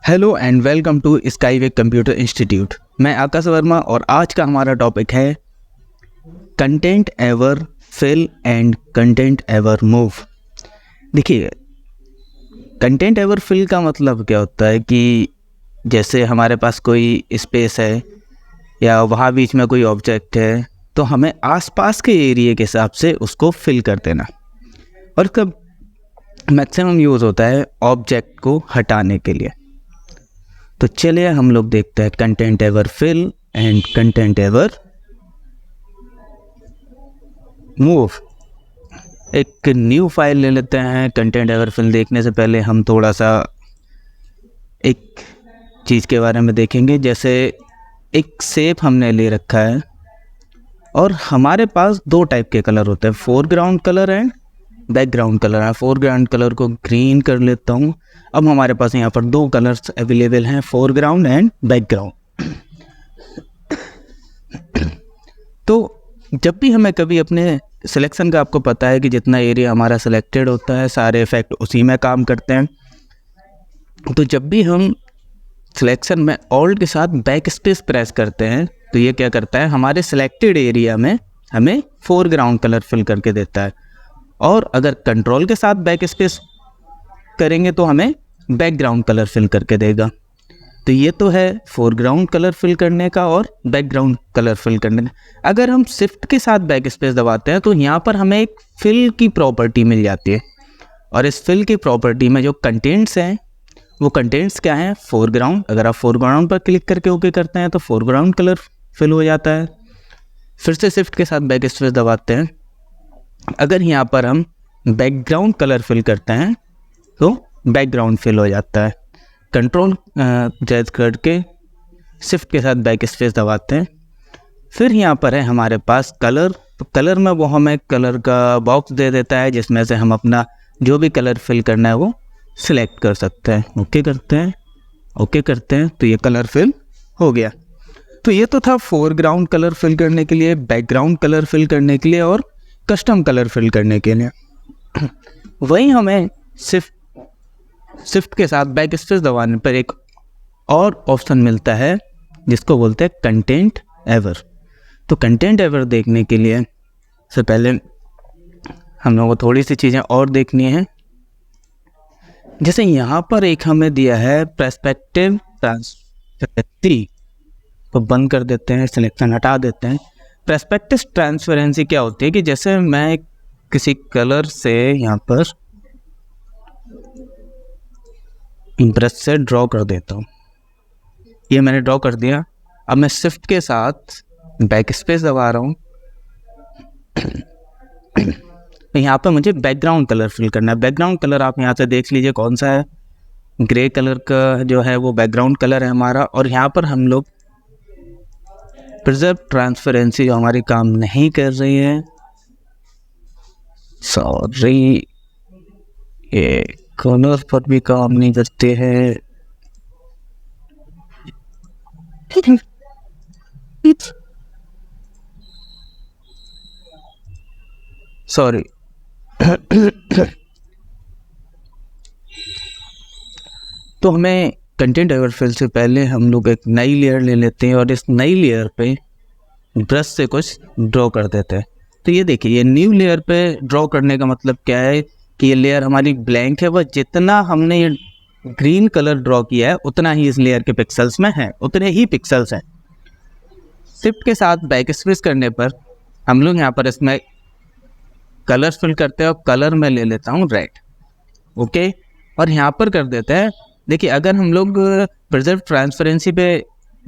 Hello and welcome to skyway computer institute. मैं आकाश वर्मा और आज का हमारा टॉपिक है content ever fill and content ever move. देखिए, कंटेंट एवर फिल का मतलब क्या होता है कि जैसे हमारे पास कोई स्पेस है या वहाँ बीच में कोई ऑब्जेक्ट है तो हमें आसपास के एरिया के हिसाब से उसको फिल कर देना। और कब मैक्सिमम यूज़ होता है ऑब्जेक्ट को हटाने के लिए। तो चलिए हम लोग देखते हैं content ever fill and content ever move. एक न्यू फाइल ले लेते हैं। कंटेंट एवर फिल देखने से पहले हम थोड़ा सा एक चीज़ के बारे में देखेंगे। जैसे एक शेप हमने ले रखा है और हमारे पास दो टाइप के कलर होते हैं, foreground colour and background colour है। फोरग्राउंड कलर को ग्रीन कर लेता हूँ। अब हमारे पास यहाँ पर दो कलर्स अवेलेबल हैं, फोरग्राउंड एंड बैकग्राउंड। तो जब भी हमें कभी अपने सिलेक्शन का, आपको पता है कि जितना एरिया हमारा सिलेक्टेड होता है सारे इफेक्ट उसी में काम करते हैं। तो जब भी हम सिलेक्शन में ऑल्ट के साथ बैक स्पेस प्रेस करते हैं तो ये क्या करता है, हमारे सिलेक्टेड एरिया में हमें फोरग्राउंड कलर फिल करके देता है। और अगर कंट्रोल के साथ बैक स्पेस करेंगे तो हमें बैकग्राउंड कलर फिल करके देगा। तो ये तो है फोरग्राउंड कलर फिल करने का और बैकग्राउंड कलर फिल करने का। अगर हम शिफ्ट के साथ बैक स्पेस दबाते हैं तो यहाँ पर हमें एक फिल की प्रॉपर्टी मिल जाती है। और इस फिल की प्रॉपर्टी में जो कंटेंट्स हैं वो कंटेंट्स क्या हैं, फोरग्राउंड। अगर आप फोरग्राउंड पर क्लिक करके ओके करते हैं तो फोरग्राउंड कलर फिल हो जाता है। फिर से शिफ्ट के साथ बैक स्पेस दबाते हैं। अगर यहाँ पर हम बैकग्राउंड कलर फिल करते हैं तो बैकग्राउंड फिल हो जाता है। कंट्रोल जैज करके शिफ्ट के साथ बैक स्पेस दबाते हैं। फिर यहाँ पर है हमारे पास कलर। तो कलर में वो हमें कलर का बॉक्स दे देता है जिसमें से हम अपना जो भी कलर फिल करना है वो सिलेक्ट कर सकते हैं। ओके करते हैं, ओके करते हैं तो ये कलर फिल हो गया। तो ये तो था फोरग्राउंड कलर फिल करने के लिए, बैकग्राउंड कलर फिल करने के लिए और कस्टम कलर फिल करने के लिए। वहीं हमें शिफ्ट के साथ बैक स्पेस दबाने पर एक और ऑप्शन मिलता है जिसको बोलते हैं कंटेंट एवर। तो कंटेंट एवर देखने के लिए सबसे पहले हम लोगों को थोड़ी सी चीज़ें और देखनी है। जैसे यहाँ पर एक हमें दिया है पर्सपेक्टिव ट्रांसपेरेंसी, तो बंद कर देते हैं, सिलेक्शन हटा देते हैं। पर्सपेक्टिव ट्रांसपेरेंसी क्या होती है कि जैसे मैं किसी कलर से यहाँ पर ब्रश से ड्रॉ कर देता हूँ, ये मैंने ड्रॉ कर दिया। अब मैं शिफ्ट के साथ बैक स्पेस दबा रहा हूँ। तो यहाँ पर मुझे बैकग्राउंड कलर फिल करना है। बैकग्राउंड कलर आप यहाँ से देख लीजिए कौन सा है, ग्रे कलर का जो है वो बैकग्राउंड कलर है हमारा। और यहाँ पर हम लोग प्रिजर्व ट्रांसपेरेंसी जो हमारी काम नहीं कर रही है, सॉरी, ये कलर पर भी काम नहीं करते हैं। सॉरी। तो हमें कंटेंट एवर फिल से पहले हम लोग एक नई लेयर ले लेते हैं और इस नई लेयर पे ब्रश से कुछ ड्रॉ कर देते हैं। तो ये देखिए, ये न्यू लेयर पे ड्रॉ करने का मतलब क्या है कि ये लेयर हमारी ब्लैंक है। वह जितना हमने ये ग्रीन कलर ड्रॉ किया है उतना ही इस लेयर के पिक्सल्स में है, उतने ही पिक्सल्स हैं। शिफ्ट के साथ बैक स्पेस करने पर हम लोग यहाँ पर इसमें कलर फिल करते हैं और कलर में ले लेता हूँ रेड। ओके, और यहाँ पर कर देते हैं। देखिए, अगर हम लोग प्रिजर्व ट्रांसपेरेंसी पे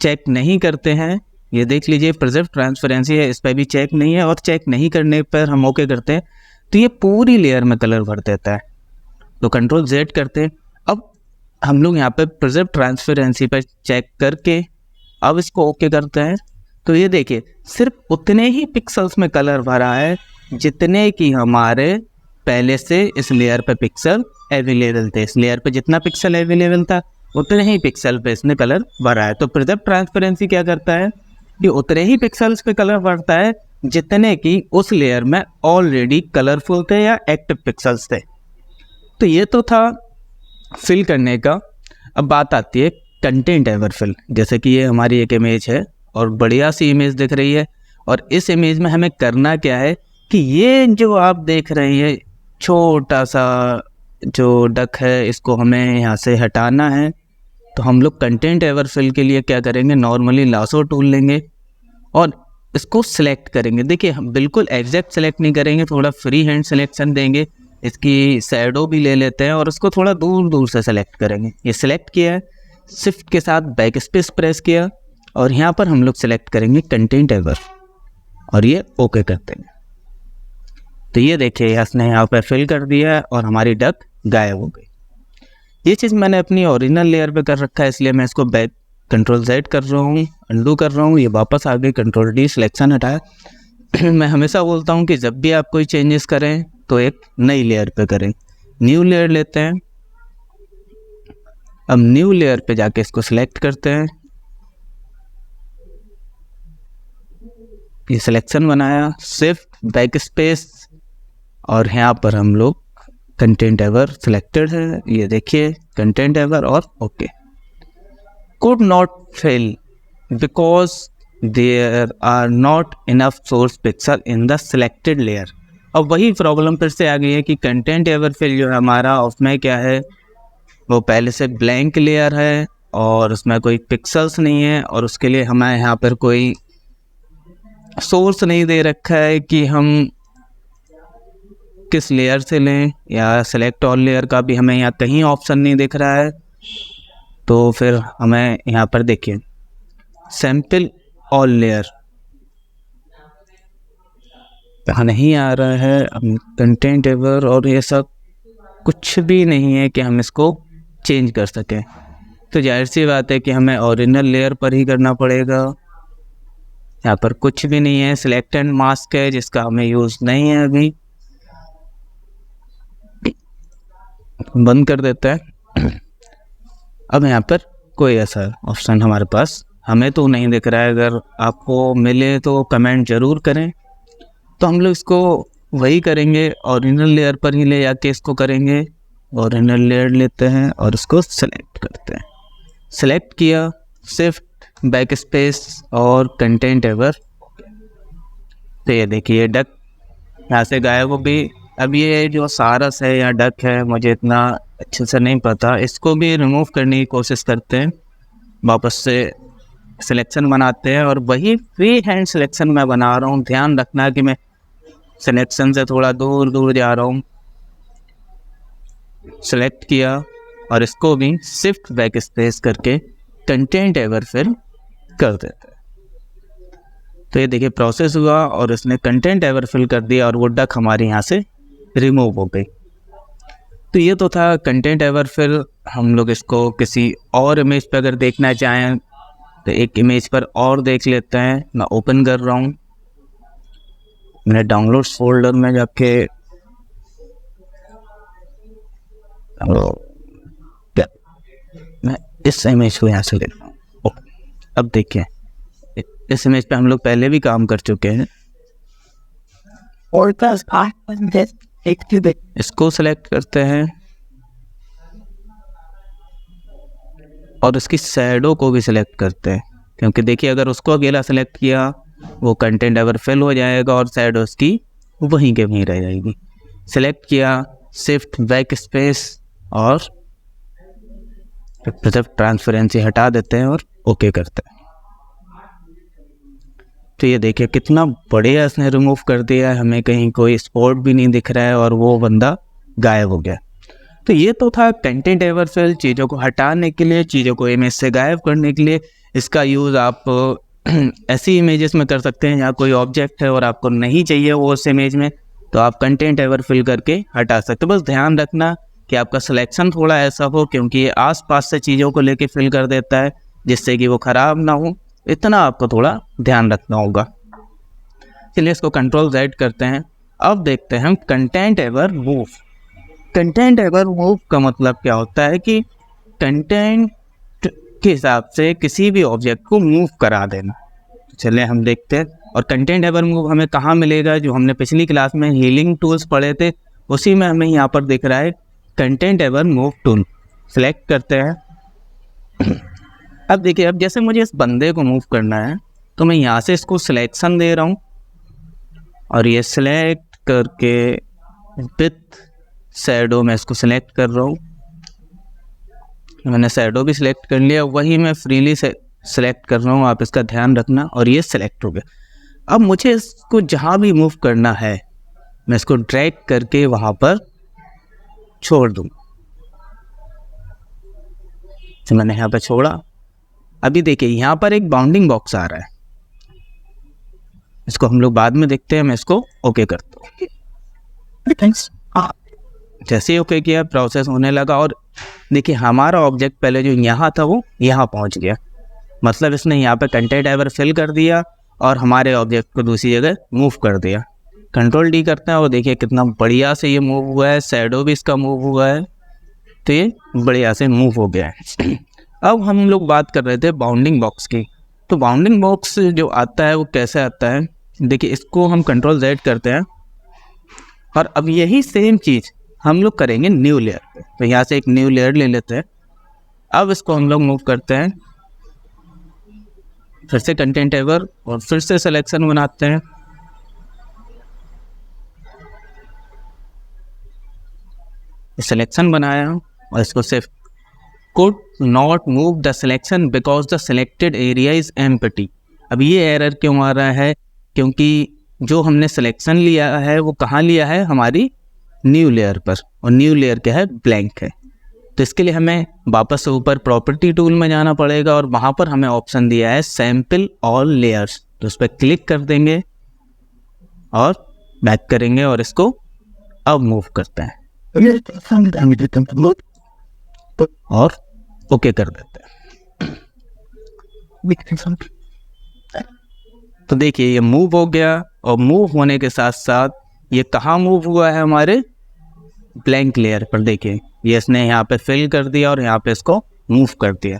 चेक नहीं करते हैं, ये देख लीजिए प्रिजर्व ट्रांसपेरेंसी है, इस पर भी चेक नहीं है, और चेक नहीं करने पर हम ओके करते हैं तो ये पूरी लेयर में कलर भर देता है। तो कंट्रोल जेड करते हैं। अब हम लोग यहाँ पे प्रिजर्व ट्रांसपेरेंसी पर चेक करके अब इसको ओके करते हैं। तो ये देखिए, सिर्फ उतने ही पिक्सल्स में कलर भरा है जितने की हमारे पहले से इस लेयर पे पिक्सल अवेलेबल थे। इस लेयर पे जितना पिक्सल अवेलेबल था उतने ही पिक्सल पे इसने कलर भरा है। तो प्रिजर्व ट्रांसपेरेंसी क्या करता है कि उतने ही पिक्सल्स पे कलर भरता है जितने की उस लेयर में ऑलरेडी कलरफुल थे या एक्टिव पिक्सल्स थे। तो ये तो था फिल करने का। अब बात आती है कंटेंट एवर फिल। जैसे कि ये हमारी एक इमेज है और बढ़िया सी इमेज दिख रही है, और इस इमेज में हमें करना क्या है कि ये जो आप देख रहे हैं छोटा सा जो डक है, इसको हमें यहाँ से हटाना है। तो हम लोग कंटेंट एवर फिल के लिए क्या करेंगे, नॉर्मली लासो टूल लेंगे और इसको सिलेक्ट करेंगे। देखिए हम बिल्कुल एग्जैक्ट सेलेक्ट नहीं करेंगे, थोड़ा फ्री हैंड सिलेक्शन देंगे। इसकी शैडो भी ले लेते हैं और उसको थोड़ा दूर दूर से सेलेक्ट करेंगे। ये सिलेक्ट किया है, शिफ्ट के साथ बैक स्पेस प्रेस किया और यहाँ पर हम लोग सिलेक्ट करेंगे कंटेंट एवर और ये ओके करते हैं। तो ये देखिए इसने यहाँ पर फिल कर दिया है और हमारी डक गायब हो गई। ये चीज़ मैंने अपनी ओरिजिनल लेयर पे कर रखा है, इसलिए मैं इसको बैक कंट्रोल Z कर रहा हूँ, अंडू कर रहा हूँ, ये वापस आ गई, कंट्रोल D सिलेक्शन हटाया। मैं हमेशा बोलता हूँ कि जब भी आप कोई चेंजेस करें तो एक नई लेयर पे करें। न्यू लेयर लेते हैं, अब न्यू लेयर पे जाके इसको सिलेक्ट करते हैं, ये सिलेक्शन बनाया, शिफ्ट बैक स्पेस और यहाँ पर हम लोग कंटेंट एवर सिलेक्टेड है, ये देखिए कंटेंट एवर और okay. could not fail because there are not enough source pixel in the selected layer। अब वही प्रॉब्लम फिर से आ गई है कि कंटेंट एवर फिल जो है हमारा उसमें क्या है, वो पहले से ब्लैंक लेयर है और उसमें कोई पिक्सल्स नहीं है और उसके लिए हमें यहाँ पर कोई सोर्स नहीं दे रखा है कि हम किस लेयर से लें, या सेलेक्ट ऑल लेयर का भी हमें यहाँ कहीं ऑप्शन नहीं दिख रहा है। तो फिर हमें यहाँ पर देखिए सैम्पल ऑल लेयर नहीं आ रहा है, कंटेंट एवर और ये सब कुछ भी नहीं है कि हम इसको चेंज कर सकें। तो जाहिर सी बात है कि हमें ओरिजिनल लेयर पर ही करना पड़ेगा। यहाँ पर कुछ भी नहीं है, सिलेक्ट एंड मास्क है जिसका हमें यूज़ नहीं है, अभी बंद कर देता है। अब यहाँ पर कोई ऐसा ऑप्शन हमारे पास हमें तो नहीं दिख रहा है, अगर आपको मिले तो कमेंट ज़रूर करें। तो हम लोग इसको वही करेंगे, ओरिजिनल लेयर पर ही ले जाके इसको करेंगे। ओरिजिनल लेयर लेते हैं और इसको सेलेक्ट करते हैं, सेलेक्ट किया, शिफ्ट बैक स्पेस और कंटेंट एवर। तो ये देखिए डक यहाँ से गायब हो गई। अब ये जो सारस है या डक है मुझे इतना अच्छे से नहीं पता, इसको भी रिमूव करने की कोशिश करते हैं, वापस से सिलेक्शन बनाते हैं और वही फ्री हैंड सिलेक्शन मैं बना रहा हूँ। ध्यान रखना कि मैं सिलेक्शन से थोड़ा दूर दूर जा रहा हूँ। सेलेक्ट किया और इसको भी शिफ्ट बैक स्पेस करके कंटेंट एवर फिल कर देते हैं। तो ये देखिए प्रोसेस हुआ और इसने कंटेंट एवर फिल कर दिया और वो डक हमारे यहाँ से रिमूव हो गई। तो ये तो था कंटेंट एवर फिल। हम लोग इसको किसी और इमेज पर अगर देखना चाहें तो एक इमेज पर और देख लेते हैं। मैं ओपन कर रहा हूँ, मैंने डाउनलोड्स फोल्डर में जाके मैं इस इमेज को यहाँ से ले रहा हूँ। अब देखिए इस इमेज पे हम लोग पहले भी काम कर चुके हैं। इसको सेलेक्ट करते हैं और इसकी शैडो को भी सिलेक्ट करते हैं, क्योंकि देखिए अगर उसको अकेला सेलेक्ट किया वो कंटेंट एवर फिल हो जाएगा और शैडो उसकी वहीं के वहीं रह जाएगी। सेलेक्ट किया, शिफ्ट बैक स्पेस और ट्रांसपेरेंसी हटा देते हैं और ओके करते हैं। तो ये देखिए कितना बढ़िया इसने रिमूव कर दिया है, हमें कहीं कोई स्पॉट भी नहीं दिख रहा है और वो बंदा गायब हो गया। तो ये तो था कंटेंट एवर फिल, चीज़ों को हटाने के लिए, चीज़ों को इमेज से गायब करने के लिए। इसका यूज़ आप ऐसी इमेजेस में कर सकते हैं जहाँ कोई ऑब्जेक्ट है और आपको नहीं चाहिए वो उस इमेज में, तो आप कंटेंट एवर फिल करके हटा सकते हो। बस ध्यान रखना कि आपका सिलेक्शन थोड़ा ऐसा हो, क्योंकि ये आसपास से चीज़ों को लेके फिल कर देता है जिससे कि वो ख़राब ना हो, इतना आपको थोड़ा ध्यान रखना होगा। चलिए इसको कंट्रोल Z करते हैं। अब देखते हैं हम content ever move. Content ever move का मतलब क्या होता है कि कंटेंट के हिसाब से किसी भी ऑब्जेक्ट को मूव करा देना। चलिए हम देखते हैं। और कंटेंट एवर मूव हमें कहाँ मिलेगा, जो हमने पिछली क्लास में हीलिंग टूल्स पढ़े थे उसी में हमें यहाँ पर दिख रहा है content ever move tool. Select करते हैं अब देखिए, अब जैसे मुझे इस बंदे को मूव करना है तो मैं यहाँ से इसको सिलेक्शन दे रहा हूँ और ये सिलेक्ट करके विथ शैडो मैं इसको सिलेक्ट कर रहा हूँ। मैंने शैडो भी सिलेक्ट कर लिया, वही मैं फ्रीली से सिलेक्ट कर रहा हूँ, आप इसका ध्यान रखना। और ये सिलेक्ट हो गया। अब मुझे इसको जहाँ भी मूव करना है मैं इसको ड्रैग करके वहाँ पर छोड़ दूँ। तो मैंने यहाँ पर छोड़ा। अभी देखिए यहाँ पर एक बाउंडिंग बॉक्स आ रहा है, इसको हम लोग बाद में देखते हैं। मैं इसको ओके करता हूँ। थैंक्स। जैसे ही ओके किया प्रोसेस होने लगा और देखिए हमारा ऑब्जेक्ट पहले जो यहाँ था वो यहाँ पहुँच गया। मतलब इसने यहाँ पे कंटेंट एवर फिल कर दिया और हमारे ऑब्जेक्ट को दूसरी जगह मूव कर दिया। कंट्रोल डी करते हैं और देखिए कितना बढ़िया से ये मूव हुआ है, शैडो भी इसका मूव हुआ है, तो ये बढ़िया से मूव हो गया है। अब हम लोग बात कर रहे थे बाउंडिंग बॉक्स की। तो बाउंडिंग बॉक्स जो आता है वो कैसे आता है, देखिए इसको हम कंट्रोल Z करते हैं और अब यही सेम चीज़ हम लोग करेंगे न्यू लेयर पे। तो यहाँ से एक न्यू लेयर ले लेते हैं। अब इसको हम लोग मूव करते हैं, फिर से कंटेंट एवर और फिर से सिलेक्शन बनाते हैं। सिलेक्शन बनाया और इसको सिर्फ could not move the selection because the selected area is empty। अब ये एरर क्यों आ रहा है, क्योंकि जो हमने सिलेक्शन लिया है वो कहाँ लिया है, हमारी न्यू लेयर पर, और न्यू लेयर क्या है, ब्लैंक है। तो इसके लिए हमें वापस से ऊपर प्रॉपर्टी टूल में जाना पड़ेगा और वहाँ पर हमें ऑप्शन दिया है सैम्पल ऑल लेयर्स। तो उस पर क्लिक कर देंगे और बैक करेंगे और इसको अब मूव करते हैं और ओके कर देते हैं। तो देखिए ये मूव हो गया और मूव होने के साथ साथ ये कहाँ मूव हुआ है, हमारे ब्लैंक लेयर पर। देखिए ये इसने यहाँ पे फिल कर दिया और यहाँ पे इसको मूव कर दिया।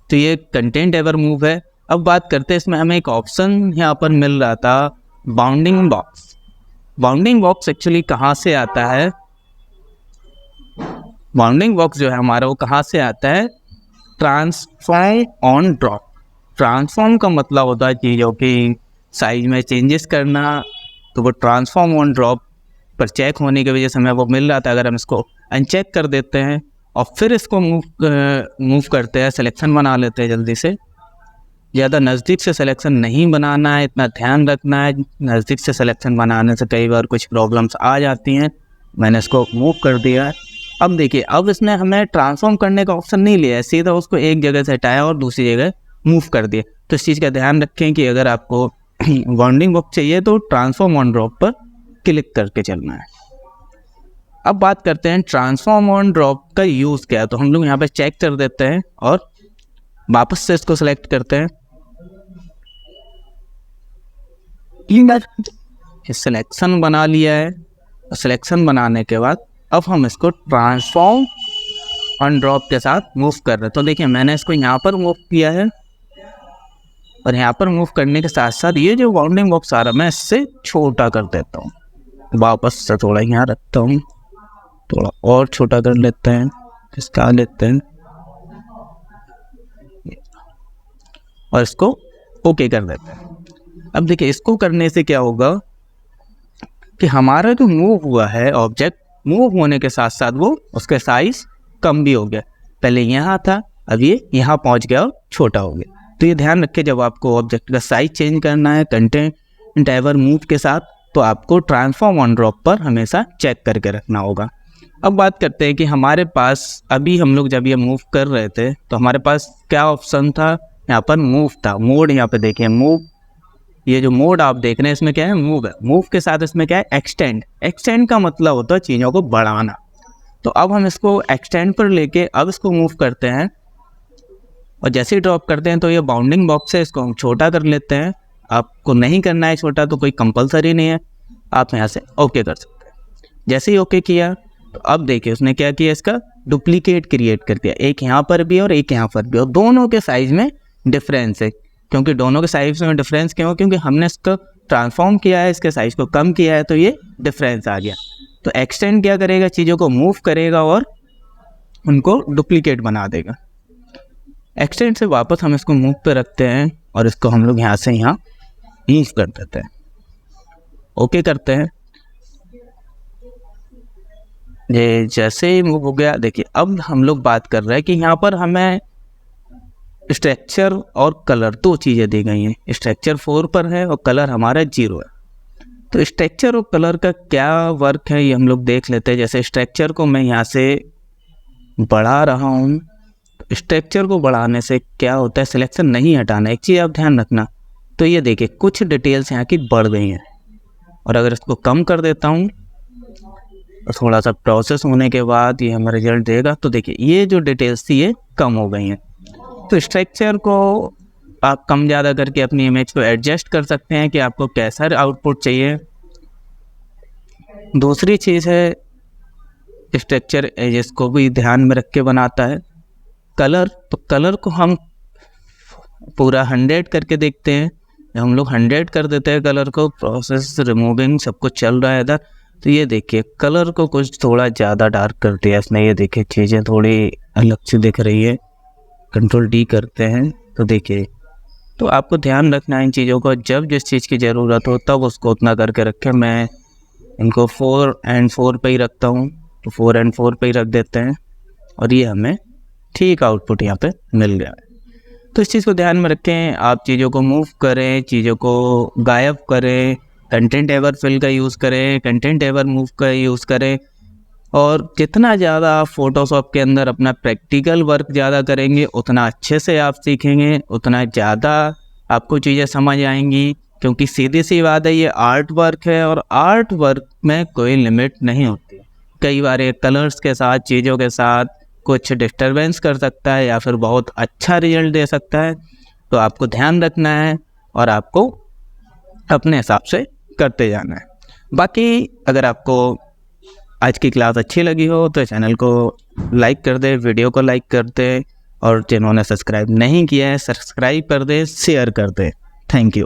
तो ये कंटेंट एवर मूव है। अब बात करते हैं, इसमें हमें एक ऑप्शन यहाँ पर मिल रहा था bounding box. Bounding box actually कहाँ से आता है, बाउंडिंग बॉक्स जो है हमारा वो कहाँ से आता है, ट्रांसफॉर्म ऑन ड्रॉप। ट्रांसफॉर्म का मतलब होता है चीज़ों की साइज में चेंजेस करना। तो वो ट्रांसफॉर्म ऑन ड्रॉप पर चेक होने की वजह से हमें वो मिल रहा था। अगर हम इसको अनचेक कर देते हैं और फिर इसको मूव करते हैं, सिलेक्शन बना लेते हैं जल्दी से। ज़्यादा नज़दीक से सिलेक्शन नहीं बनाना है, इतना ध्यान रखना है। नज़दीक से सिलेक्शन बनाने से कई बार कुछ प्रॉब्लम्स आ जाती हैं। मैंने इसको मूव कर दिया है। अब देखिए अब इसने हमें ट्रांसफॉर्म करने का ऑप्शन नहीं लिया है, सीधा उसको एक जगह से हटाया और दूसरी जगह मूव कर दिया। तो इस चीज़ का ध्यान रखें कि अगर आपको बाउंडिंग बॉक्स चाहिए तो ट्रांसफॉर्म ऑन ड्रॉप पर क्लिक करके चलना है। अब बात करते हैं ट्रांसफॉर्म ऑन ड्रॉप का यूज़ क्या है। तो हम लोग यहाँ पे चेक कर देते हैं और वापस से इसको सेलेक्ट करते हैं। सिलेक्शन बना लिया है। सिलेक्शन बनाने के बाद अब हम इसको ट्रांसफॉर्म ऑन ड्रॉप के साथ मूव कर रहे हैं। तो देखिए मैंने इसको यहाँ पर मूव किया है और यहाँ पर मूव करने के साथ साथ ये जो बाउंडिंग बॉक्स आ रहा है मैं इससे छोटा कर देता हूँ। वापस से थोड़ा यहाँ रखता हूँ, थोड़ा और छोटा कर लेते हैं, इसका लेते हैं और इसको ओके कर देते हैं। अब देखिए इसको करने से क्या होगा कि हमारा जो मूव हुआ है ऑब्जेक्ट, मूव होने के साथ साथ वो उसका साइज कम भी हो गया। पहले यहाँ था, अब ये यहाँ पहुँच गया और छोटा हो गया। तो ये ध्यान रखें जब आपको ऑब्जेक्ट का साइज चेंज करना है कंटेंट एवर मूव के साथ, तो आपको ट्रांसफॉर्म ऑन ड्रॉप पर हमेशा चेक करके रखना होगा। अब बात करते हैं कि हमारे पास अभी हम लोग जब ये मूव कर रहे थे तो हमारे पास क्या ऑप्शन था, यहाँ पर मूव था, मोड। यहाँ पे देखिए मूव, ये जो मोड आप देख रहे हैं इसमें क्या है, मूव है। मूव के साथ इसमें क्या है, एक्सटेंड। एक्सटेंड का मतलब होता है चीज़ों को बढ़ाना। तो अब हम इसको एक्सटेंड पर लेके अब इसको मूव करते हैं और जैसे ही ड्रॉप करते हैं तो ये बाउंडिंग बॉक्स है, इसको हम छोटा कर लेते हैं। आपको नहीं करना है छोटा तो कोई कंपलसरी नहीं है, आप यहाँ से ओके कर सकते हैं। जैसे ही ओके किया तो अब देखिए उसने क्या किया, इसका डुप्लीकेट क्रिएट कर दिया, एक यहाँ पर भी और एक यहाँ पर भी, और दोनों के साइज़ में डिफरेंस है। क्योंकि दोनों के साइज़ में डिफरेंस क्यों, क्योंकि हमने इसको ट्रांसफॉर्म किया है, इसके साइज़ को कम किया है, तो ये डिफरेंस आ गया। तो एक्सटेंड क्या करेगा, चीज़ों को मूव करेगा और उनको डुप्लीकेट बना देगा। एक्सटेंड से वापस हम इसको मूव पे रखते हैं और इसको हम लोग यहाँ से यहाँ मूव कर देते हैं। ओके करते हैं, ये जैसे ही मूव हो गया। देखिए अब हम लोग बात कर रहे हैं कि यहाँ पर हमें स्ट्रक्चर और कलर 2 चीज़ें दी गई हैं। स्ट्रक्चर 4 पर है और कलर हमारा 0 है। तो स्ट्रक्चर और कलर का क्या वर्क है ये हम लोग देख लेते हैं। जैसे स्ट्रक्चर को मैं यहाँ से बढ़ा रहा हूँ, तो स्ट्रक्चर को बढ़ाने से क्या होता है, सिलेक्शन नहीं हटाना। एक चीज़ आप ध्यान रखना, तो ये देखिए कुछ डिटेल्स यहाँ की बढ़ गई हैं। और अगर इसको कम कर देता हूँ और थोड़ा सा प्रोसेस होने के बाद ये हमें रिजल्ट देगा, तो देखिए ये जो डिटेल्स थी ये कम हो गई हैं। तो स्ट्रक्चर को आप कम ज़्यादा करके अपनी इमेज को एडजस्ट कर सकते हैं कि आपको कैसा आउटपुट चाहिए। दूसरी चीज़ है स्ट्रक्चर एजेस को भी ध्यान में रख के बनाता है। कलर, तो कलर को हम पूरा 100 करके देखते हैं। जब हम लोग 100 कर देते हैं कलर को, प्रोसेस रिमूविंग सब कुछ चल रहा है इधर, तो ये देखिए कलर को कुछ थोड़ा ज़्यादा डार्क कर दिया इसने। ये देखिए चीज़ें थोड़ी अलग सी दिख रही है। कंट्रोल डी करते हैं तो देखिए, तो आपको ध्यान रखना है इन चीज़ों को। जब जिस चीज़ की ज़रूरत हो तब उसको उतना करके रखें। मैं इनको 4 and 4 पे ही रखता हूँ, तो 4 and 4 पे ही रख देते हैं और ये हमें ठीक आउटपुट यहाँ पे मिल गया है। तो इस चीज़ को ध्यान में रखें। आप चीज़ों को मूव करें, चीज़ों को गायब करें, कंटेंट एवर फिल का यूज़ करें, कंटेंट एवर मूव का यूज़ करें। और जितना ज़्यादा आप फोटोशॉप के अंदर अपना प्रैक्टिकल वर्क ज़्यादा करेंगे, उतना अच्छे से आप सीखेंगे, उतना ज़्यादा आपको चीज़ें समझ आएंगी। क्योंकि सीधी सी बात है, ये आर्ट वर्क है और आर्ट वर्क में कोई लिमिट नहीं होती। कई बार ये कलर्स के साथ, चीज़ों के साथ कुछ डिस्टर्बेंस कर सकता है या फिर बहुत अच्छा रिजल्ट दे सकता है। तो आपको ध्यान रखना है और आपको अपने हिसाब से करते जाना है। बाकी अगर आपको आज की क्लास अच्छी लगी हो तो चैनल को लाइक कर दे, वीडियो को लाइक कर दे, और जिन्होंने सब्सक्राइब नहीं किया है सब्सक्राइब कर दे, शेयर कर दे। Thank you.